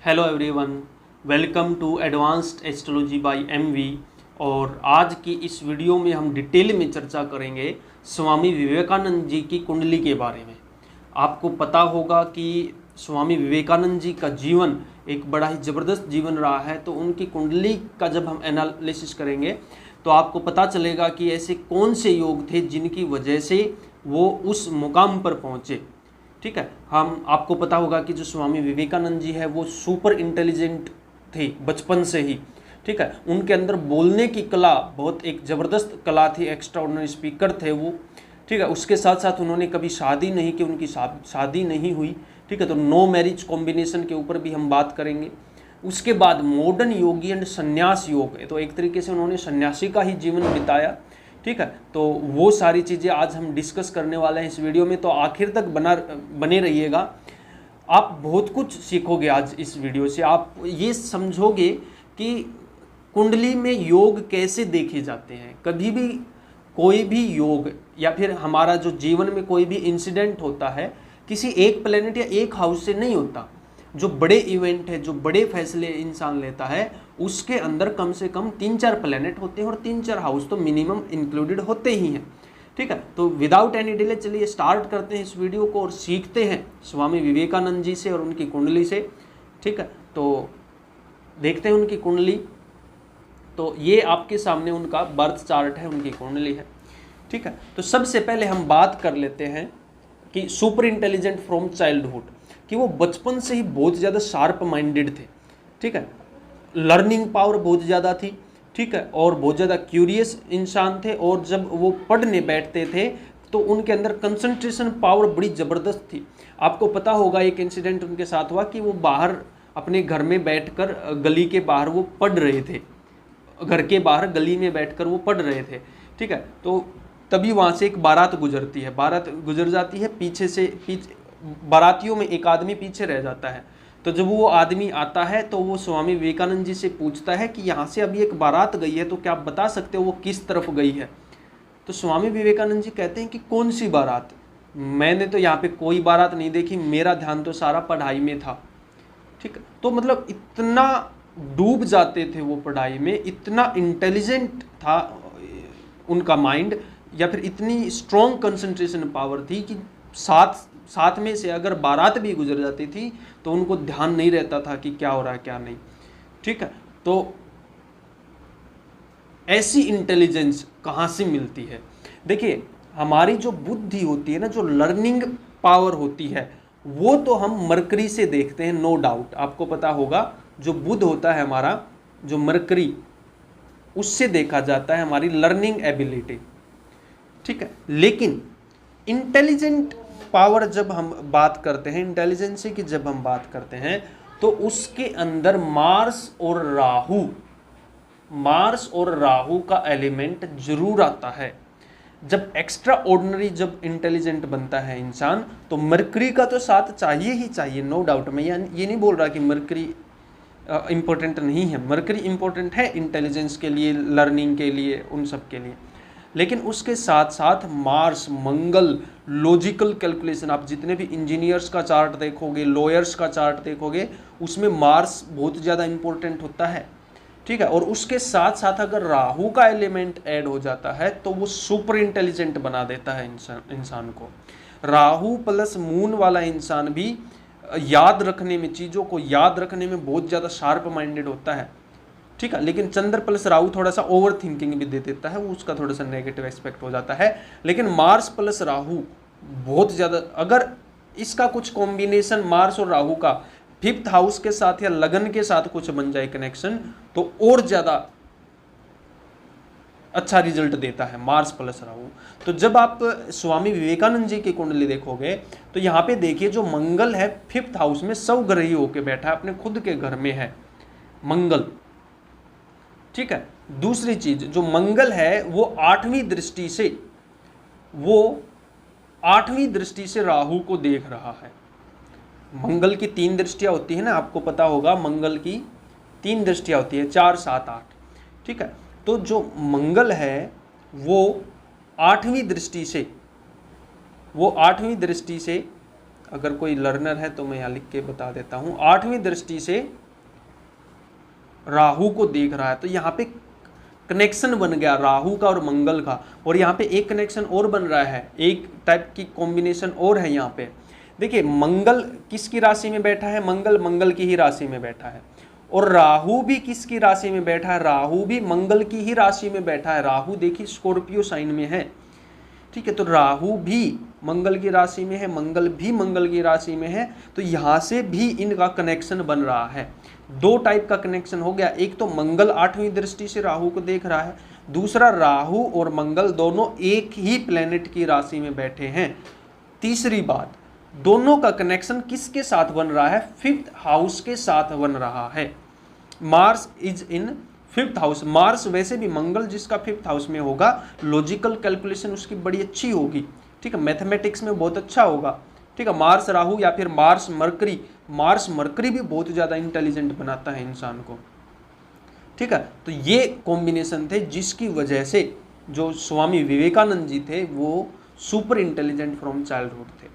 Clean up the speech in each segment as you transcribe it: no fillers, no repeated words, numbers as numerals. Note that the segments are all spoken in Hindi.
Hello everyone, welcome to advanced astrology by MV. और आज की इस वीडियो में हम डिटेल में चर्चा करेंगे स्वामी विवेकानंद जी की कुंडली के बारे में। आपको पता होगा कि स्वामी विवेकानंद जी का जीवन एक बड़ा ही ज़बरदस्त जीवन रहा है, तो उनकी कुंडली का जब हम एनालिसिस करेंगे तो आपको पता चलेगा कि ऐसे कौन से योग थे जिनकी वजह से वो उस मुकाम पर पहुँचे। ठीक है, हम आपको पता होगा कि जो स्वामी विवेकानंद जी है वो सुपर इंटेलिजेंट थे बचपन से ही। ठीक है, उनके अंदर बोलने की कला बहुत एक ज़बरदस्त कला थी, एक्स्ट्रा ऑर्डिनरी स्पीकर थे वो। ठीक है, उसके साथ साथ उन्होंने कभी शादी नहीं की, उनकी शादी नहीं हुई। ठीक है, तो नो मैरिज कॉम्बिनेशन के ऊपर भी हम बात करेंगे। उसके बाद मॉडर्न योगी एंड संन्यास योग, तो एक तरीके से उन्होंने सन्यासी का ही जीवन बिताया। ठीक है, तो वो सारी चीज़ें आज हम डिस्कस करने वाले हैं इस वीडियो में, तो आखिर तक बने रहिएगा। आप बहुत कुछ सीखोगे आज इस वीडियो से। आप ये समझोगे कि कुंडली में योग कैसे देखे जाते हैं। कभी भी कोई भी योग या फिर हमारा जो जीवन में कोई भी इंसिडेंट होता है किसी एक प्लेनेट या एक हाउस से नहीं होता। जो बड़े इवेंट है, जो बड़े फैसले इंसान लेता है, उसके अंदर कम से कम 3-4 प्लेनेट होते हैं और 3-4 हाउस तो मिनिमम इंक्लूडेड होते ही हैं। ठीक है, तो विदाउट एनी डिले चलिए स्टार्ट करते हैं इस वीडियो को और सीखते हैं स्वामी विवेकानंद जी से और उनकी कुंडली से। ठीक है, तो देखते हैं उनकी कुंडली। तो ये आपके सामने उनका बर्थ चार्ट है, उनकी कुंडली है। ठीक है, तो सबसे पहले हम बात कर लेते हैं कि सुपर इंटेलिजेंट फ्रॉम चाइल्डहुड, कि वो बचपन से ही बहुत ज़्यादा शार्प माइंडेड थे। ठीक है, लर्निंग पावर बहुत ज़्यादा थी। ठीक है, और बहुत ज़्यादा क्यूरियस इंसान थे, और जब वो पढ़ने बैठते थे तो उनके अंदर कंसंट्रेशन पावर बड़ी ज़बरदस्त थी। आपको पता होगा एक इंसिडेंट उनके साथ हुआ कि वो बाहर अपने घर में बैठकर गली के बाहर वो पढ़ रहे थे, घर के बाहर गली में बैठकर वो पढ़ रहे थे। ठीक है, तो तभी वहाँ से एक बारात गुजरती है, बारात गुजर जाती है, पीछे बारातियों में एक आदमी पीछे रह जाता है। तो जब वो आदमी आता है तो वो स्वामी विवेकानंद जी से पूछता है कि यहाँ से अभी एक बारात गई है, तो क्या आप बता सकते हो वो किस तरफ गई है। तो स्वामी विवेकानंद जी कहते हैं कि कौन सी बारात, मैंने तो यहाँ पे कोई बारात नहीं देखी, मेरा ध्यान तो सारा पढ़ाई में था। ठीक है, तो मतलब इतना डूब जाते थे वो पढ़ाई में, इतना इंटेलिजेंट था उनका माइंड, या फिर इतनी स्ट्रॉन्ग कंसंट्रेशन पावर थी कि साथ में से अगर बारात भी गुजर जाती थी तो उनको ध्यान नहीं रहता था कि क्या हो रहा है क्या नहीं। ठीक है, तो ऐसी इंटेलिजेंस कहाँ से मिलती है। देखिए, हमारी जो बुद्धि होती है ना, जो लर्निंग पावर होती है, वो तो हम मरकरी से देखते हैं, नो डाउट। आपको पता होगा जो बुध होता है हमारा, जो मरकरी, उससे देखा जाता है हमारी लर्निंग एबिलिटी। ठीक है, लेकिन इंटेलिजेंट पावर जब हम बात करते हैं, इंटेलिजेंसी की जब हम बात करते हैं, तो उसके अंदर मार्स और राहु का एलिमेंट जरूर आता है। जब एक्स्ट्रा ऑर्डिनरी जब इंटेलिजेंट बनता है इंसान, तो मरकरी का तो साथ चाहिए ही चाहिए, नो डाउट। मैं ये नहीं बोल रहा कि मरकरी इम्पोर्टेंट नहीं है, मरकरी इम्पोर्टेंट है इंटेलिजेंस के लिए, लर्निंग के लिए, उन सब के लिए। लेकिन उसके साथ साथ मार्स, मंगल, लॉजिकल कैलकुलेशन, आप जितने भी इंजीनियर्स का चार्ट देखोगे, लॉयर्स का चार्ट देखोगे, उसमें मार्स बहुत ज़्यादा इंपॉर्टेंट होता है। ठीक है, और उसके साथ साथ अगर राहु का एलिमेंट ऐड हो जाता है तो वो सुपर इंटेलिजेंट बना देता है इंसान को। राहु प्लस मून वाला इंसान भी याद रखने में, चीज़ों को याद रखने में बहुत ज़्यादा शार्प माइंडेड होता है। ठीक है, लेकिन चंद्र प्लस राहु थोड़ा सा ओवर थिंकिंग भी दे देता है, वो उसका थोड़ा सा नेगेटिव एस्पेक्ट हो जाता है। लेकिन मार्स प्लस राहु बहुत ज़्यादा, अगर इसका कुछ कॉम्बिनेशन मार्स और राहु का 5th हाउस के साथ या लगन के साथ कुछ बन जाए कनेक्शन, तो और ज़्यादा अच्छा रिजल्ट देता है मार्स प्लस राहु। तो जब आप स्वामी विवेकानंद जी की कुंडली देखोगे तो यहाँ पे देखिए, जो मंगल है 5th हाउस में स्वग्रही होकर बैठा है, अपने खुद के घर में है मंगल। ठीक है, दूसरी चीज, जो मंगल है वो 8वीं दृष्टि से राहु को देख रहा है। मंगल की 3 दृष्टियां होती है ना, आपको पता होगा मंगल की 3 दृष्टियां होती है, 4, 7, 8। ठीक है, तो जो मंगल है वो 8वीं दृष्टि से अगर कोई लर्नर है तो मैं यहाँ लिख के बता देता हूँ। 8वीं दृष्टि से राहु को देख रहा है, तो यहाँ पे कनेक्शन बन गया राहु का और मंगल का, और यहाँ पे एक कनेक्शन और बन रहा है, एक टाइप की कॉम्बिनेशन और है यहाँ पे। देखिए मंगल किसकी राशि में बैठा है, मंगल की ही राशि में बैठा है, और राहु भी किसकी राशि में बैठा है, राहु भी मंगल की ही राशि में बैठा है। राहु देखिए स्कॉर्पियो साइन में है, ठीक है, तो राहु भी मंगल की राशि में है, मंगल भी मंगल की राशि में है, तो यहाँ से भी इनका कनेक्शन बन रहा है। दो टाइप का कनेक्शन हो गया, एक तो मंगल 8वीं दृष्टि से राहु को देख रहा है, दूसरा राहु और मंगल दोनों एक ही प्लेनेट की राशि में बैठे हैं। तीसरी बात, दोनों का कनेक्शन किसके साथ बन रहा है, 5th हाउस के साथ बन रहा है। Mars is in 5th house. Mars वैसे भी मंगल जिसका 5th हाउस में होगा, लॉजिकल कैलकुलेशन उसकी बड़ी अच्छी होगी, ठीक है, मैथमेटिक्स में बहुत अच्छा होगा, ठीक है। मार्स राहु या फिर मार्स मरकरी भी बहुत ज़्यादा इंटेलिजेंट बनाता है इंसान को, ठीक है। तो ये कॉम्बिनेशन थे जिसकी वजह से जो स्वामी विवेकानंद जी थे वो सुपर इंटेलिजेंट फ्रॉम चाइल्डहुड थे,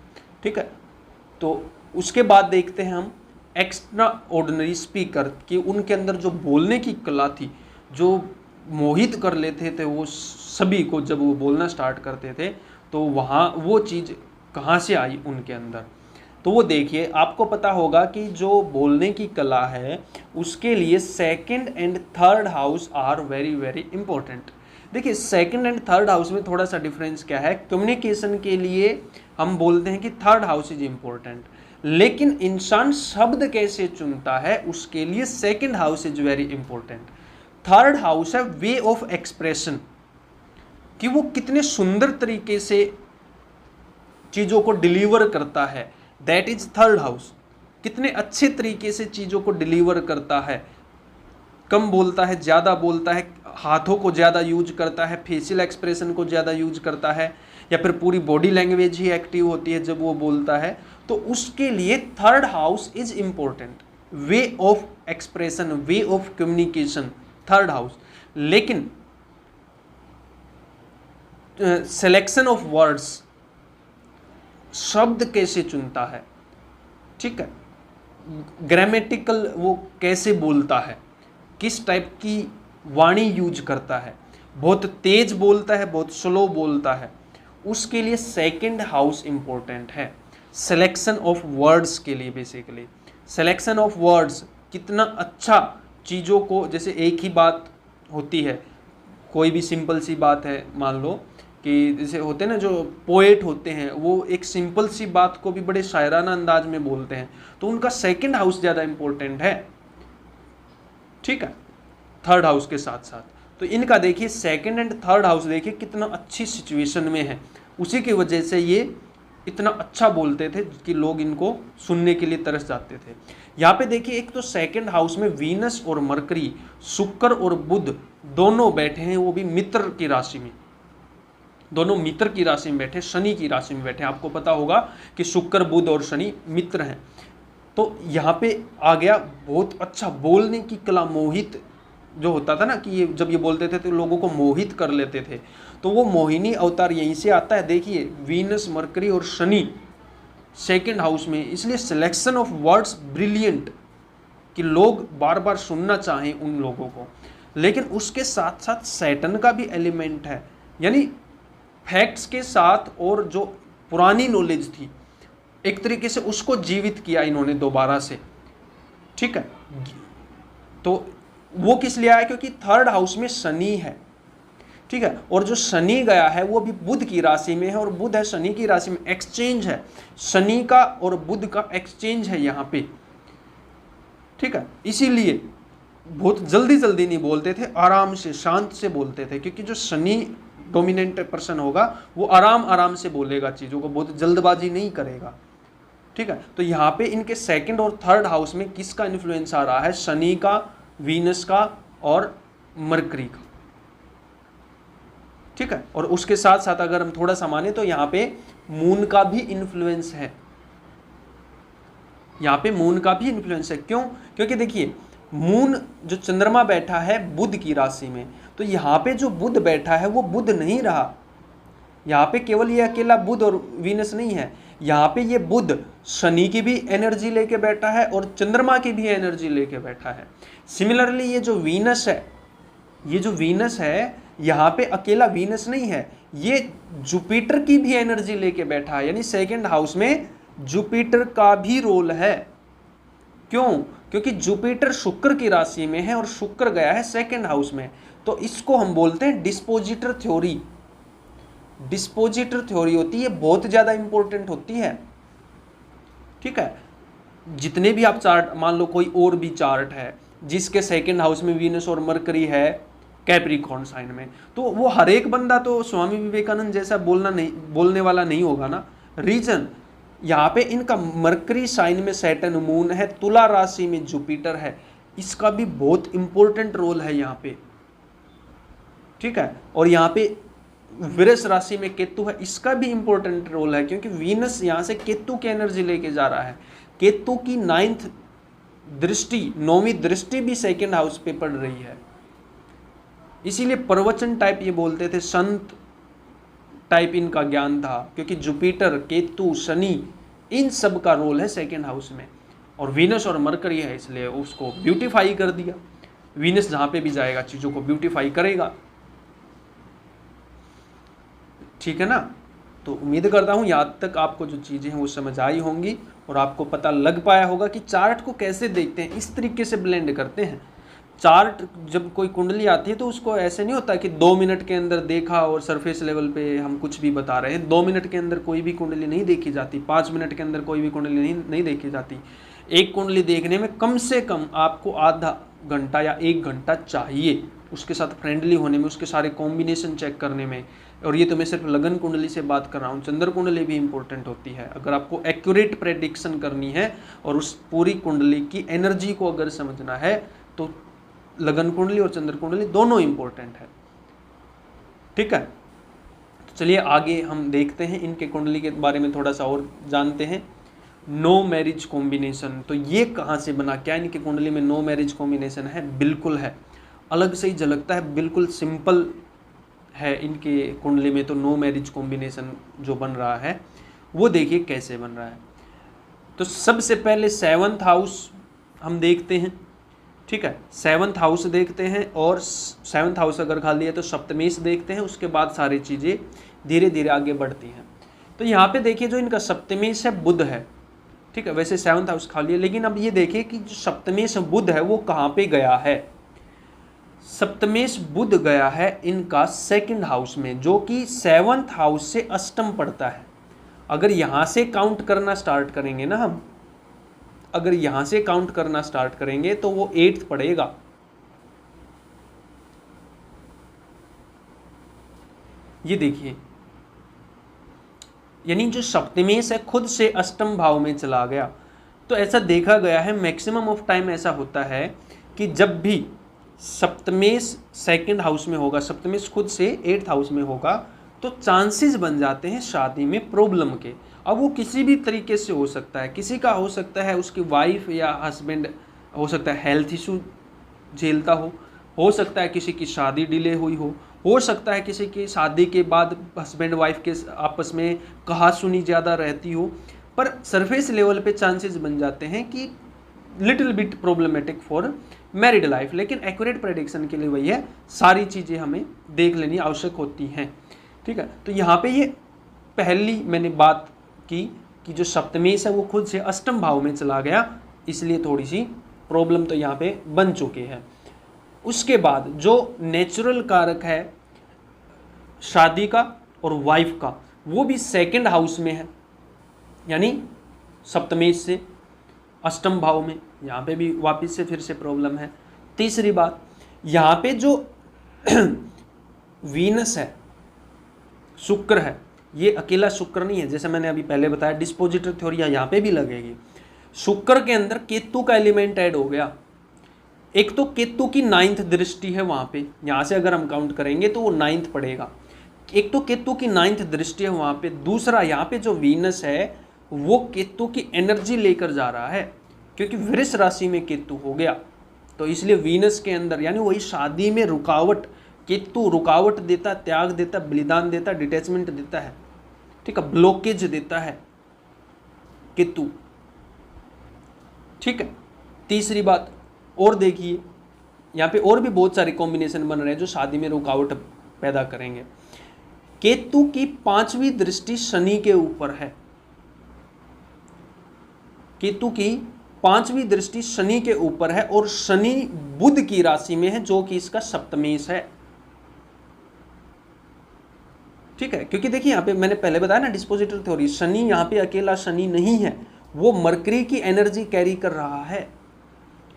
ठीक है। तो उसके बाद देखते हैं हम एक्स्ट्रा ऑर्डिनरी स्पीकर कि उनके अंदर जो बोलने की कला थी, जो मोहित कर लेते थे वो सभी को, जब वो बोलना स्टार्ट करते थे तो वहाँ वो चीज़ कहाँ से आई उनके अंदर। तो वो देखिए, आपको पता होगा कि जो बोलने की कला है उसके लिए 2nd and 3rd house are very very important. देखिए 2nd एंड 3rd हाउस में थोड़ा सा डिफरेंस क्या है, कम्युनिकेशन के लिए हम बोलते हैं कि 3rd हाउस इज इम्पोर्टेंट, लेकिन इंसान शब्द कैसे चुनता है उसके लिए 2nd house is very important. 3rd house है वे ऑफ एक्सप्रेशन, कि वो कितने सुंदर तरीके से चीज़ों को डिलीवर करता है, दैट इज 3rd हाउस। कितने अच्छे तरीके से चीज़ों को डिलीवर करता है, कम बोलता है, ज़्यादा बोलता है, हाथों को ज़्यादा यूज करता है, फेशियल एक्सप्रेशन को ज़्यादा यूज करता है, या फिर पूरी बॉडी लैंग्वेज ही एक्टिव होती है जब वो बोलता है, तो उसके लिए 3rd house is important. Way of expression, way of communication, 3rd house. लेकिन सिलेक्शन ऑफ वर्ड्स, शब्द कैसे चुनता है, ठीक है, ग्रामेटिकल वो कैसे बोलता है, किस टाइप की वाणी यूज करता है, बहुत तेज बोलता है, बहुत स्लो बोलता है, उसके लिए 2nd हाउस इंपॉर्टेंट है। सिलेक्शन ऑफ वर्ड्स के लिए, बेसिकली सिलेक्शन ऑफ वर्ड्स, कितना अच्छा चीज़ों को, जैसे एक ही बात होती है, कोई भी सिंपल सी बात है, मान लो कि जैसे होते हैं ना जो पोएट होते हैं, वो एक सिंपल सी बात को भी बड़े शायराना अंदाज में बोलते हैं, तो उनका 2nd हाउस ज़्यादा इंपॉर्टेंट है, ठीक है, 3rd हाउस के साथ साथ। तो इनका देखिए 2nd एंड 3rd हाउस देखिए कितना अच्छी सिचुएशन में है, उसी की वजह से ये इतना अच्छा बोलते थे कि लोग इनको सुनने के लिए तरस जाते थे। यहाँ पे देखिए एक तो 2nd हाउस में वीनस और मरकरी, शुक्र और बुध दोनों बैठे हैं, वो भी मित्र की राशि में, दोनों मित्र की राशि में बैठे, शनि की राशि में बैठे। आपको पता होगा कि शुक्र बुध और शनि मित्र हैं। तो यहाँ पे आ गया बहुत अच्छा बोलने की कला, मोहित जो होता था ना कि ये जब ये बोलते थे तो लोगों को मोहित कर लेते थे, तो वो मोहिनी अवतार यहीं से आता है। देखिए वीनस, मरकरी और शनि 2nd हाउस में, इसलिए सिलेक्शन ऑफ वर्ड्स ब्रिलियंट, कि लोग बार बार सुनना चाहें उन लोगों को। लेकिन उसके साथ साथ सैटर्न का भी एलिमेंट है, यानी फैक्ट्स के साथ, और जो पुरानी नॉलेज थी एक तरीके से उसको जीवित किया इन्होंने दोबारा से, ठीक है। तो वो किस लिए आया, क्योंकि 3rd हाउस में शनि है, ठीक है, और जो शनि गया है वो भी बुध की राशि में है, और बुध है शनि की राशि में, एक्सचेंज है, शनि का और बुध का एक्सचेंज है यहाँ पे, ठीक है। इसीलिए बहुत जल्दी जल्दी नहीं बोलते थे, आराम से शांत से बोलते थे, क्योंकि जो शनि डोमिनेंट पर्सन होगा वो आराम आराम से बोलेगा, चीज़ों को बहुत जल्दबाजी नहीं करेगा, ठीक है। तो यहाँ पे इनके 2nd और 3rd हाउस में किसका इन्फ्लुएंस आ रहा है, शनि का, वीनस का और मरकरी का, ठीक है। और उसके साथ साथ अगर हम थोड़ा सा माने तो यहाँ पे मून का भी इन्फ्लुएंस है, यहाँ पे मून का भी इन्फ्लुएंस है। क्यों, क्योंकि देखिए मून जो चंद्रमा बैठा है बुध की राशि में, तो यहाँ पे जो बुध बैठा है वो बुध नहीं रहा, यहाँ पे केवल ये अकेला बुध और वीनस नहीं है, यहाँ पे ये बुध शनि की भी एनर्जी लेके बैठा है और चंद्रमा की भी एनर्जी लेके बैठा है। सिमिलरली ये जो वीनस है, यहाँ पे अकेला वीनस नहीं है, ये जुपिटर की भी एनर्जी लेके बैठा है, यानी सेकंड हाउस में जुपिटर का भी रोल है। क्यों? क्योंकि जुपिटर शुक्र की राशि में है और शुक्र गया है सेकंड हाउस में। तो इसको हम बोलते हैं डिस्पोजिटर थ्योरी। डिस्पोजिटर थ्योरी होती है, बहुत ज्यादा इंपॉर्टेंट होती है। ठीक है, जितने भी आप चार्ट, मान लो कोई और भी चार्ट है जिसके सेकंड हाउस में वीनस और मरकरी है कैप्रिकॉर्न साइन में, तो वो हर एक बंदा तो स्वामी विवेकानंद जैसा बोलने वाला नहीं होगा ना। रीजन, यहाँ पे इनका मरकरी साइन में सैटर्न मून है, तुला राशि में जुपिटर है, इसका भी बहुत इंपॉर्टेंट रोल है यहाँ पे। ठीक है, और यहाँ पे वृष राशि में केतु है, इसका भी इंपॉर्टेंट रोल है, क्योंकि वीनस यहाँ से केतु की एनर्जी लेके जा रहा है। केतु की 9th दृष्टि, 9वीं दृष्टि भी सेकंड हाउस पे पड़ रही है। इसीलिए प्रवचन टाइप ये बोलते थे, संत टाइप इनका ज्ञान था, क्योंकि जुपिटर, केतु, शनि, इन सब का रोल है सेकंड हाउस में। और वीनस और मरकरी है, इसलिए उसको ब्यूटीफाई कर दिया। वीनस जहाँ पे भी जाएगा चीज़ों को ब्यूटीफाई करेगा। ठीक है ना। तो उम्मीद करता हूँ यहाँ तक आपको जो चीज़ें हैं वो समझ आई होंगी और आपको पता लग पाया होगा कि चार्ट को कैसे देखते हैं। इस तरीके से ब्लेंड करते हैं चार्ट। जब कोई कुंडली आती है तो उसको ऐसे नहीं होता कि 2 मिनट के अंदर देखा और सरफेस लेवल पे हम कुछ भी बता रहे हैं। 2 मिनट के अंदर कोई भी कुंडली नहीं देखी जाती, 5 मिनट के अंदर कोई भी कुंडली नहीं देखी जाती। एक कुंडली देखने में कम से कम आपको आधा घंटा या 1 घंटा चाहिए, उसके साथ फ्रेंडली होने में, उसके सारे कॉम्बिनेशन चेक करने में। और ये तो मैं सिर्फ लगन कुंडली से बात कर रहा हूँ, चंद्र कुंडली भी इंपॉर्टेंट होती है अगर आपको एक्यूरेट प्रेडिक्शन करनी है और उस पूरी कुंडली की एनर्जी को अगर समझना है तो लगन कुंडली और चंद्र कुंडली दोनों इंपॉर्टेंट है। ठीक है, तो चलिए आगे हम देखते हैं इनके कुंडली के बारे में थोड़ा सा और जानते हैं। नो मैरिज कॉम्बिनेशन, तो ये कहाँ से बना, क्या इनके कुंडली में नो मैरिज कॉम्बिनेशन है? बिल्कुल है, अलग से ही झलकता है, बिल्कुल सिंपल है इनके कुंडली में। तो नो मैरिज कॉम्बिनेशन जो बन रहा है वो देखिए कैसे बन रहा है। तो सबसे पहले 7th हाउस हम देखते हैं। ठीक है, 7th हाउस देखते हैं और 7th हाउस अगर खाली है तो सप्तमेश देखते हैं, उसके बाद सारी चीज़ें धीरे धीरे आगे बढ़ती हैं। तो यहाँ पे देखिए जो इनका सप्तमेश है बुध है। ठीक है, वैसे 7th हाउस खाली है, लेकिन अब ये देखिए कि जो सप्तमेश बुध है वो कहाँ पे गया है। सप्तमेश बुध गया है इनका सेकंड हाउस में, जो कि 7th हाउस से अष्टम पड़ता है। अगर यहाँ से काउंट करना स्टार्ट करेंगे ना हम, अगर यहाँ से काउंट करना स्टार्ट करेंगे तो वो 8th पड़ेगा। ये देखिए, यानी जो सप्तमेश है खुद से अष्टम भाव में चला गया। तो ऐसा देखा गया है, मैक्सिमम ऑफ टाइम ऐसा होता है कि जब भी सप्तमेश सेकंड हाउस में होगा, सप्तमेश खुद से 8th हाउस में होगा, तो चांसेस बन जाते हैं शादी में प्रॉब्लम के। अब वो किसी भी तरीके से हो सकता है, किसी का हो सकता है उसकी वाइफ या हस्बैंड, हो सकता है हेल्थ इशू झेलता हो सकता है किसी की शादी डिले हुई हो सकता है किसी की शादी के बाद हस्बैंड वाइफ के आपस में कहासुनी ज़्यादा रहती हो। पर सरफेस लेवल पे चांसेस बन जाते हैं कि little bit problematic for married life. लेकिन एक्यूरेट प्रेडिक्शन के लिए वही है, सारी चीज़ें हमें देख लेनी आवश्यक होती हैं। ठीक है, तो यहाँ पे ये पहली मैंने बात की कि जो सप्तमेश है वो खुद से अष्टम भाव में चला गया, इसलिए थोड़ी सी प्रॉब्लम तो यहाँ पे बन चुकी है। उसके बाद जो नेचुरल कारक है शादी का और वाइफ का, वो भी सेकंड हाउस में है, यानी सप्तमेश से अष्टम भाव में। यहाँ पे भी वापस से फिर से प्रॉब्लम है। तीसरी बात, यहाँ पे जो वीनस है, शुक्र है, ये अकेला शुक्र नहीं है, जैसे मैंने अभी पहले बताया डिस्पोजिटर थ्योरी यहाँ पे भी लगेगी। शुक्र के अंदर केतु का एलिमेंट ऐड हो गया। एक तो केतु की 9th दृष्टि है वहाँ पे, यहाँ से अगर हम काउंट करेंगे तो वो 9th पड़ेगा। एक तो केतु की 9th दृष्टि है वहाँ पे, दूसरा यहाँ पे जो वीनस है वो केतु की एनर्जी लेकर जा रहा है, क्योंकि वृष राशि में केतु हो गया। तो इसलिए वीनस के अंदर, यानी वही शादी में रुकावट, केतु रुकावट देता, त्याग देता, बलिदान देता, डिटैचमेंट देता है। ठीक है, ब्लॉकेज देता है। केतु। ठीक है, तीसरी बात और देखिए, यहाँ पे और भी बहुत सारे कॉम्बिनेशन बन रहे हैं जो शादी में रुकावट पैदा करेंगे। केतु की 5वीं दृष्टि शनि के ऊपर है। केतु की 5वीं दृष्टि शनि के ऊपर है और शनि बुध की राशि में है जो कि इसका सप्तमेश है। ठीक है, क्योंकि देखिए यहाँ पे मैंने पहले बताया ना डिस्पोजिटर थ्योरी, शनि यहाँ पे अकेला शनि नहीं है, वो मरकरी की एनर्जी कैरी कर रहा है।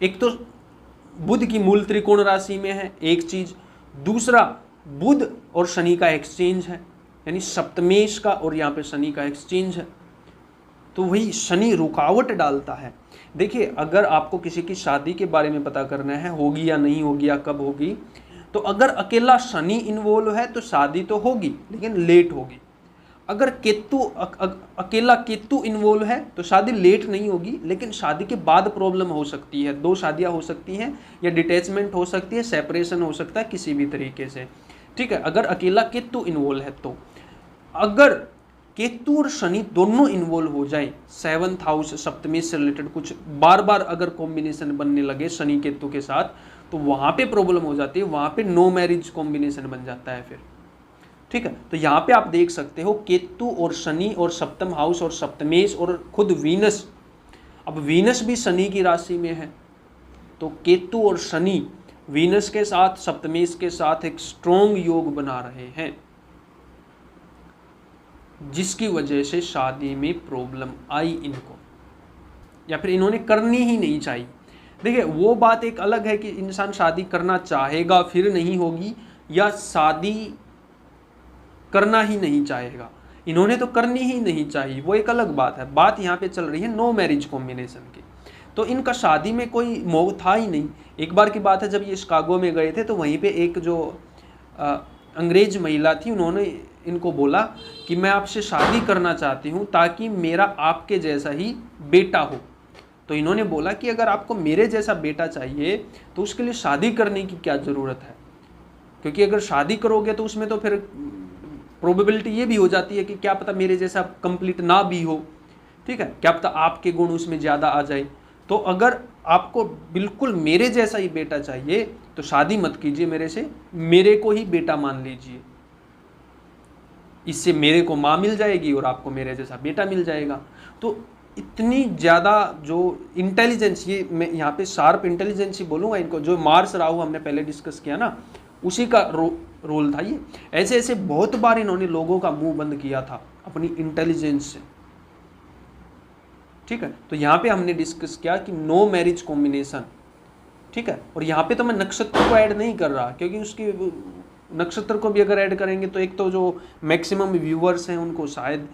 एक तो बुध की मूल त्रिकोण राशि में है एक चीज, दूसरा बुध और शनि का एक्सचेंज है, यानी सप्तमेश का और यहाँ पे शनि का एक्सचेंज है, तो वही शनि रुकावट डालता है। देखिए अगर आपको किसी की शादी के बारे में पता करना है होगी या नहीं होगी या कब होगी, तो अगर अकेला शनि इन्वॉल्व है तो शादी तो होगी लेकिन लेट होगी। अगर केतु अकेला केतु इन्वॉल्व है तो शादी लेट नहीं होगी लेकिन शादी के बाद प्रॉब्लम हो सकती है, 2 शादियां हो सकती हैं या डिटैचमेंट हो सकती है, सेपरेशन हो सकता है किसी भी तरीके से। ठीक है, अगर अकेला केतु इन्वॉल्व है तो। अगर केतु और शनि दोनों इन्वॉल्व हो जाए, 7th हाउस सप्तमी से रिलेटेड कुछ बार बार अगर कॉम्बिनेशन बनने लगे शनि केतु के साथ, तो वहां पे प्रॉब्लम हो जाती है, वहां पे नो मैरिज कॉम्बिनेशन बन जाता है फिर। ठीक है, तो यहाँ पे आप देख सकते हो केतु और शनि और सप्तम हाउस और सप्तमेश और खुद वीनस, अब वीनस भी शनि की राशि में है, तो केतु और शनि वीनस के साथ सप्तमेश के साथ एक स्ट्रॉन्ग योग बना रहे हैं, जिसकी वजह से शादी में प्रॉब्लम आई इनको, या फिर इन्होंने करनी ही नहीं चाहिए। देखिए वो बात एक अलग है कि इंसान शादी करना चाहेगा फिर नहीं होगी, या शादी करना ही नहीं चाहेगा, इन्होंने तो करनी ही नहीं चाहिए, वो एक अलग बात है। बात यहाँ पे चल रही है नो मैरिज कॉम्बिनेशन की, तो इनका शादी में कोई मोह था ही नहीं। एक बार की बात है जब ये शिकागो में गए थे तो वहीं पे एक जो अंग्रेज महिला थी, उन्होंने इनको बोला कि मैं आपसे शादी करना चाहती हूँ ताकि मेरा आपके जैसा ही बेटा हो। तो इन्होंने बोला कि अगर आपको मेरे जैसा बेटा चाहिए तो उसके लिए शादी करने की क्या ज़रूरत है, क्योंकि अगर शादी करोगे तो उसमें तो फिर प्रोबेबिलिटी ये भी हो जाती है कि क्या पता मेरे जैसा कंप्लीट ना भी हो। ठीक है, क्या पता आपके गुण उसमें ज़्यादा आ जाए। तो अगर आपको बिल्कुल मेरे जैसा ही बेटा चाहिए तो शादी मत कीजिए मेरे से, मेरे को ही बेटा मान लीजिए, इससे मेरे को माँ मिल जाएगी और आपको मेरे जैसा बेटा मिल जाएगा। तो इतनी ज़्यादा जो इंटेलिजेंस, ये मैं यहाँ पे शार्प इंटेलिजेंस ही बोलूँगा इनको, जो मार्स राहु हमने पहले डिस्कस किया ना, उसी का रोल था ये। ऐसे ऐसे बहुत बार इन्होंने लोगों का मुंह बंद किया था अपनी इंटेलिजेंस से। ठीक है, तो यहाँ पे हमने डिस्कस किया कि नो मैरिज कॉम्बिनेशन। ठीक है, और यहाँ पे तो मैं नक्षत्र को ऐड नहीं कर रहा, क्योंकि उसकी नक्षत्र को भी अगर ऐड करेंगे तो एक तो जो मैक्सिमम व्यूअर्स हैं उनको शायद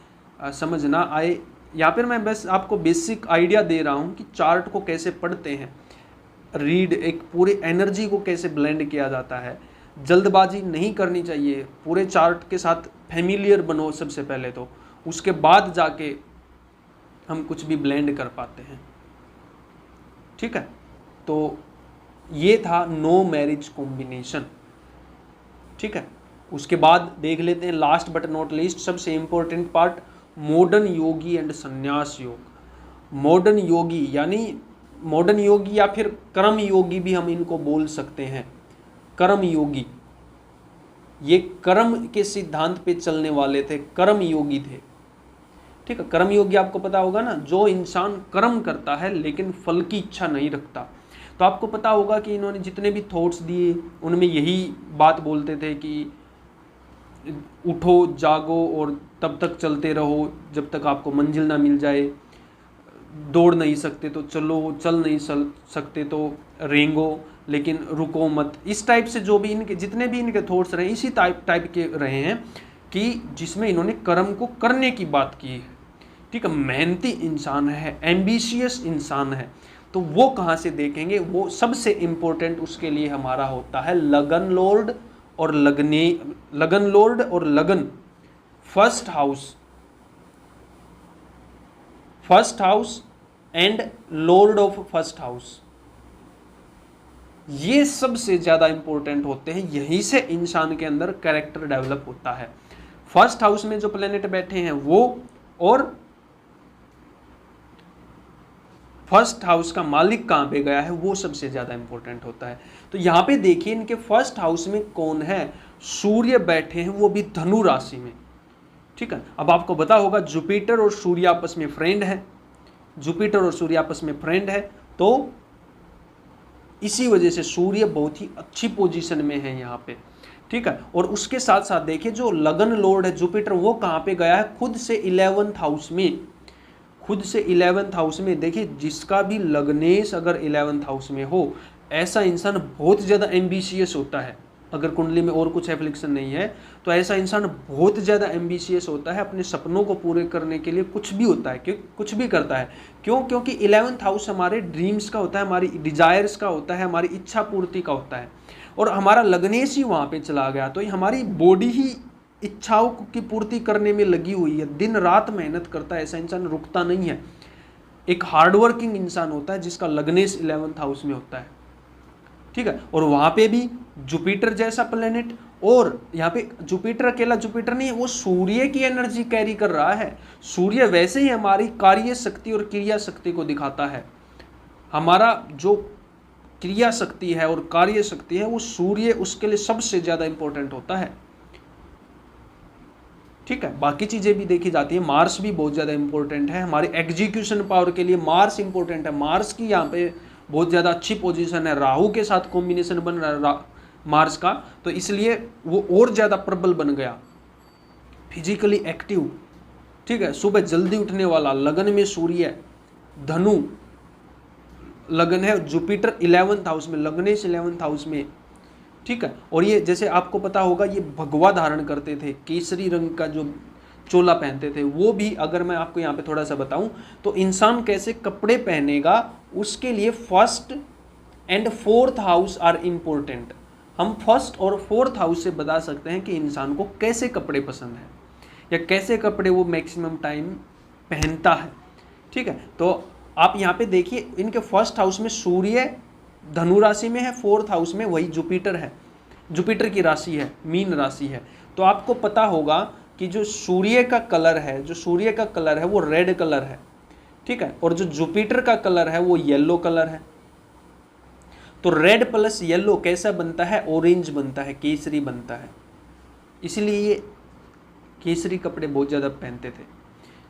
समझ ना आए। यहाँ पर मैं बस आपको बेसिक आइडिया दे रहा हूँ कि चार्ट को कैसे पढ़ते हैं, रीड एक पूरी एनर्जी को कैसे ब्लेंड किया जाता है। जल्दबाजी नहीं करनी चाहिए, पूरे चार्ट के साथ फैमिलियर बनो सबसे पहले, तो उसके बाद जाके हम कुछ भी ब्लेंड कर पाते हैं। ठीक है, तो ये था नो मैरिज कॉम्बिनेशन। ठीक है, उसके बाद देख लेते हैं लास्ट बट नॉट लीस्ट सबसे important part, modern Yogi and संन्यास योग। मॉडर्न योगी यानी मॉडर्न योगी या फिर कर्म योगी भी हम इनको बोल सकते हैं। कर्म योगी, ये कर्म के सिद्धांत पे चलने वाले थे, कर्म योगी थे। ठीक है, कर्म योगी आपको पता होगा ना, जो इंसान कर्म करता है लेकिन फल की इच्छा नहीं रखता। तो आपको पता होगा कि इन्होंने जितने भी थॉट्स दिए उनमें यही बात बोलते थे कि उठो जागो और तब तक चलते रहो जब तक आपको मंजिल ना मिल जाए, दौड़ नहीं सकते तो चलो, चल नहीं सकते तो रेंगो लेकिन रुको मत। इस टाइप से जो भी इनके जितने भी इनके थॉट्स रहे इसी टाइप के रहे हैं कि जिसमें इन्होंने कर्म को करने की बात की है। ठीक है, मेहनती इंसान है, एम्बिशियस इंसान है, तो वो कहाँ से देखेंगे, वो सबसे इम्पोर्टेंट उसके लिए हमारा होता है लगन लॉर्ड और लगन। First house and Lord of first house, ये सबसे ज्यादा इंपॉर्टेंट होते हैं। यहीं से इंसान के अंदर कैरेक्टर डेवलप होता है। फर्स्ट हाउस में जो प्लेनेट बैठे हैं वो, और फर्स्ट हाउस का मालिक कहाँ पे गया है वो सबसे ज़्यादा इंपॉर्टेंट होता है। तो यहाँ पे देखिए इनके फर्स्ट हाउस में कौन है, सूर्य बैठे हैं, वो भी धनु राशि में। ठीक है, अब आपको पता होगा जुपिटर और सूर्य आपस में फ्रेंड है, जुपिटर और सूर्य आपस में फ्रेंड है, तो इसी वजह से सूर्य बहुत ही अच्छी पोजीशन में है यहाँ पे। ठीक है, और उसके साथ साथ देखिए जो लगन लॉर्ड है जुपिटर, वो कहाँ पे गया है, खुद से 11th हाउस में, खुद से 11th हाउस में। देखिए जिसका भी लग्नेश अगर 11th हाउस में हो, ऐसा इंसान बहुत ज़्यादा एम्बिशियस होता है। अगर कुंडली में और कुछ एफ्लिक्शन नहीं है तो ऐसा इंसान बहुत ज़्यादा एम्बिशियस होता है, अपने सपनों को पूरे करने के लिए कुछ भी होता है, क्यों कुछ भी करता है। क्यों? क्योंकि 11th हाउस हमारे ड्रीम्स का होता है, हमारी डिजायर्स का होता है, हमारी इच्छा पूर्ति का होता है, और हमारा लग्नेश ही वहाँ पे चला गया तो हमारी बॉडी ही इच्छाओं की पूर्ति करने में लगी हुई है, दिन रात मेहनत करता है, ऐसा इंसान रुकता नहीं है। एक हार्डवर्किंग इंसान होता है जिसका लग्नेश 11th हाउस में होता है। ठीक है, और वहाँ पे भी जुपिटर जैसा प्लेनेट, और यहाँ पे जुपिटर अकेला जुपिटर नहीं है, वो सूर्य की एनर्जी कैरी कर रहा है। सूर्य वैसे ही हमारी कार्य शक्ति और क्रिया शक्ति को दिखाता है। हमारा जो क्रिया शक्ति है और कार्य शक्ति है वो सूर्य उसके लिए सबसे ज़्यादा इंपॉर्टेंट होता है। ठीक है, बाकी चीज़ें भी देखी जाती है, मार्स भी बहुत ज़्यादा इंपॉर्टेंट है, हमारे एग्जीक्यूशन पावर के लिए मार्स इंपॉर्टेंट है। मार्स की यहाँ पे बहुत ज़्यादा अच्छी पोजीशन है, राहु के साथ कॉम्बिनेशन बन रहा है मार्स का, तो इसलिए वो और ज़्यादा प्रबल बन गया, फिजिकली एक्टिव। ठीक है, सुबह जल्दी उठने वाला, लगन में सूर्य, धनु लगन है, जुपिटर 11th हाउस में, लग्नेश 11th हाउस में। ठीक है, और ये जैसे आपको पता होगा ये भगवा धारण करते थे, केसरी रंग का जो चोला पहनते थे, वो भी अगर मैं आपको यहाँ पे थोड़ा सा बताऊं तो इंसान कैसे कपड़े पहनेगा उसके लिए 1st and 4th house are important. हम 1st और 4th हाउस से बता सकते हैं कि इंसान को कैसे कपड़े पसंद है या कैसे कपड़े वो मैक्सिमम टाइम पहनता है। ठीक है, तो आप यहाँ पे देखिए इनके 1st हाउस में सूर्य धनु राशि में है, 4th हाउस में वही जुपिटर है, जुपिटर की राशि है, मीन राशि है। तो आपको पता होगा कि जो सूर्य का कलर है, जो सूर्य का कलर है वो रेड कलर है। ठीक है, और जो जुपिटर का कलर है वो येलो कलर है। तो रेड प्लस येलो कैसा बनता है, ऑरेंज बनता है, केसरी बनता है। इसलिए ये केसरी कपड़े बहुत ज़्यादा पहनते थे।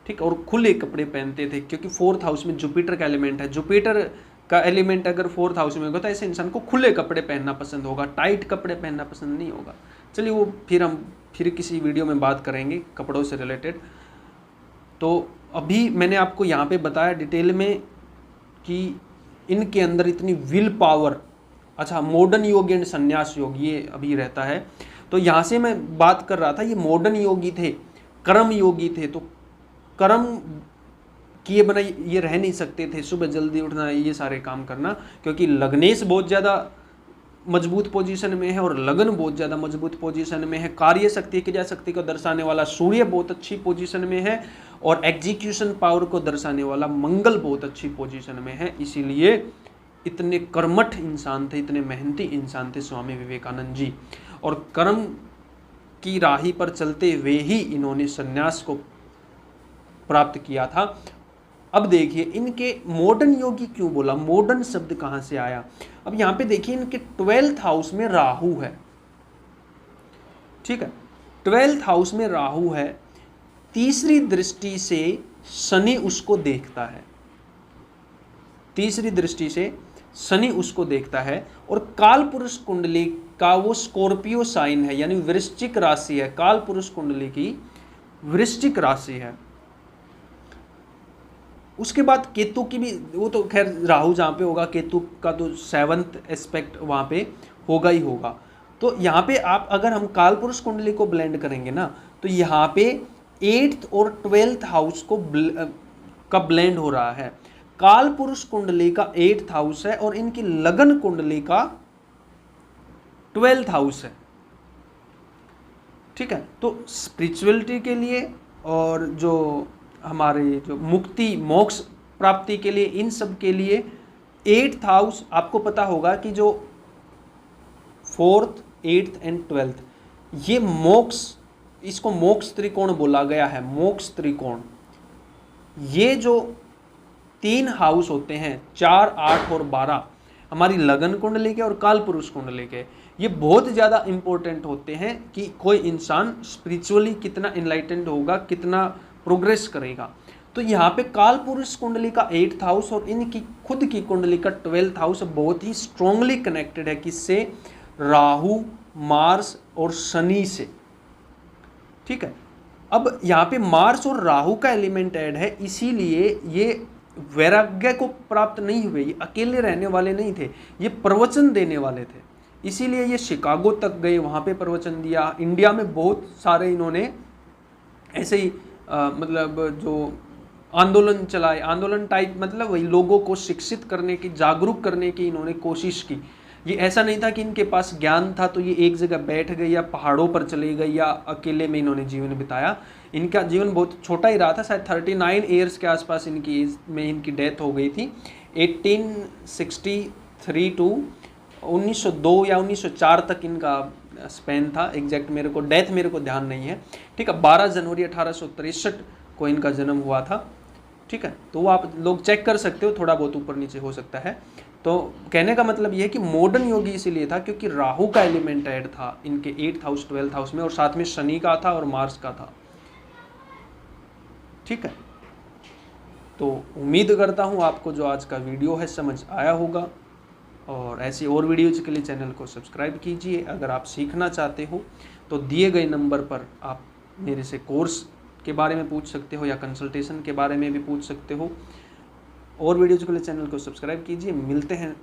ठीक, और खुले कपड़े पहनते थे क्योंकि 4th हाउस में जुपिटर का एलिमेंट है। जुपिटर का एलिमेंट अगर 4th हाउस में होगा तो ऐसे इंसान को खुले कपड़े पहनना पसंद होगा, टाइट कपड़े पहनना पसंद नहीं होगा। चलिए वो हम किसी वीडियो में बात करेंगे कपड़ों से रिलेटेड। तो अभी मैंने आपको यहाँ पे बताया डिटेल में कि इनके अंदर इतनी विल पावर। अच्छा, मॉडर्न योग एंड संन्यास योग ये अभी रहता है, तो यहाँ से मैं बात कर रहा था, ये मॉडर्न योगी थे, कर्म योगी थे, तो कर्म किए बिना ये रह नहीं सकते थे, सुबह जल्दी उठना, ये सारे काम करना, क्योंकि लग्नेश बहुत ज़्यादा मजबूत पोजीशन में है और लगन बहुत ज़्यादा मजबूत पोजीशन में है। कार्य शक्ति, क्रिया शक्ति को दर्शाने वाला सूर्य बहुत अच्छी पोजीशन में है और एग्जीक्यूशन पावर को दर्शाने वाला मंगल बहुत अच्छी पोजीशन में है। इसीलिए इतने कर्मठ इंसान थे, इतने मेहनती इंसान थे स्वामी विवेकानंद जी, और कर्म की राही पर चलते हुए ही इन्होंने संन्यास को प्राप्त किया था। अब देखिए इनके मॉडर्न योगी क्यों बोला, मॉडर्न शब्द कहां से आया। अब यहां पे देखिए इनके 12th हाउस में राहु है। ठीक है, 12th हाउस में राहु है, तीसरी दृष्टि से शनि उसको देखता है, तीसरी दृष्टि से शनि उसको देखता है, और काल पुरुष कुंडली का वो स्कॉर्पियो साइन है, यानी वृश्चिक राशि है, काल पुरुष कुंडली की वृश्चिक राशि है। उसके बाद केतु की भी, वो तो खैर राहु जहाँ पे होगा, केतु का तो 7th एस्पेक्ट वहाँ पे होगा ही होगा। तो यहाँ पे आप अगर हम काल पुरुष कुंडली को ब्लेंड करेंगे ना, तो यहाँ पे 8th और 12th हाउस का ब्लेंड हो रहा है। काल पुरुष कुंडली का 8th हाउस है और इनकी लगन कुंडली का 12th हाउस है। ठीक है, तो स्पिरिचुअलिटी के लिए और जो हमारे जो मुक्ति मोक्ष प्राप्ति के लिए, इन सब के लिए 8th हाउस, आपको पता होगा कि जो 4th, 8th एंड 12th, ये मोक्ष, इसको मोक्ष त्रिकोण बोला गया है, मोक्ष त्रिकोण। ये जो 3 हाउस होते हैं, 4, 8 और 12, हमारी लगन कुंडली के और कालपुरुष कुंडली के। ये बहुत ज़्यादा इंपॉर्टेंट होते हैं कि कोई इंसान स्पिरिचुअली कितना इनलाइटेंड होगा, कितना प्रोग्रेस करेगा। तो यहाँ पे कालपुरुष कुंडली का 8th हाउस और इनकी खुद की कुंडली का 12th हाउस बहुत ही स्ट्रांगली कनेक्टेड है, किससे? राहु, मार्स और शनि से। ठीक है, अब यहाँ पे मार्स और राहु का एलिमेंट ऐड है, इसीलिए ये वैराग्य को प्राप्त नहीं हुए, ये अकेले रहने वाले नहीं थे, ये प्रवचन देने वाले थे। इसीलिए ये शिकागो तक गए, वहाँ पे प्रवचन दिया। इंडिया में बहुत सारे इन्होंने ऐसे ही मतलब जो आंदोलन चलाए, आंदोलन टाइप, मतलब वही लोगों को शिक्षित करने की, जागरूक करने की इन्होंने कोशिश की। ये ऐसा नहीं था कि इनके पास ज्ञान था तो ये एक जगह बैठ गए या पहाड़ों पर चले गए या अकेले में इन्होंने जीवन बिताया। इनका जीवन बहुत छोटा ही रहा था, शायद 39 ईयर्स के आसपास इनकी एज में इनकी डेथ हो गई थी। 1863 टू 1902 या 1904 तक इनका स्पेन था। एग्जैक्ट मेरे को डेथ मेरे को ध्यान नहीं है। ठीक है, 12 जनवरी 1863 को इनका जन्म हुआ था। ठीक है, तो वो आप लोग चेक कर सकते हो, थोड़ा बहुत ऊपर नीचे हो सकता है। तो कहने का मतलब ये है कि मॉडर्न योगी इसीलिए था क्योंकि राहु का एलिमेंट ऐड था इनके 8th हाउस 12th हाउस में, और साथ में शनि का था और मार्स का था। ठीक है, तो उम्मीद करता हूँ आपको जो आज का वीडियो है समझ आया होगा, और ऐसी और वीडियोज के लिए चैनल को सब्सक्राइब कीजिए। अगर आप सीखना चाहते हो तो दिए गए नंबर पर आप मेरे से कोर्स के बारे में पूछ सकते हो या कंसल्टेशन के बारे में भी पूछ सकते हो। और वीडियोज के लिए चैनल को सब्सक्राइब कीजिए। मिलते हैं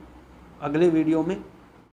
अगले वीडियो में।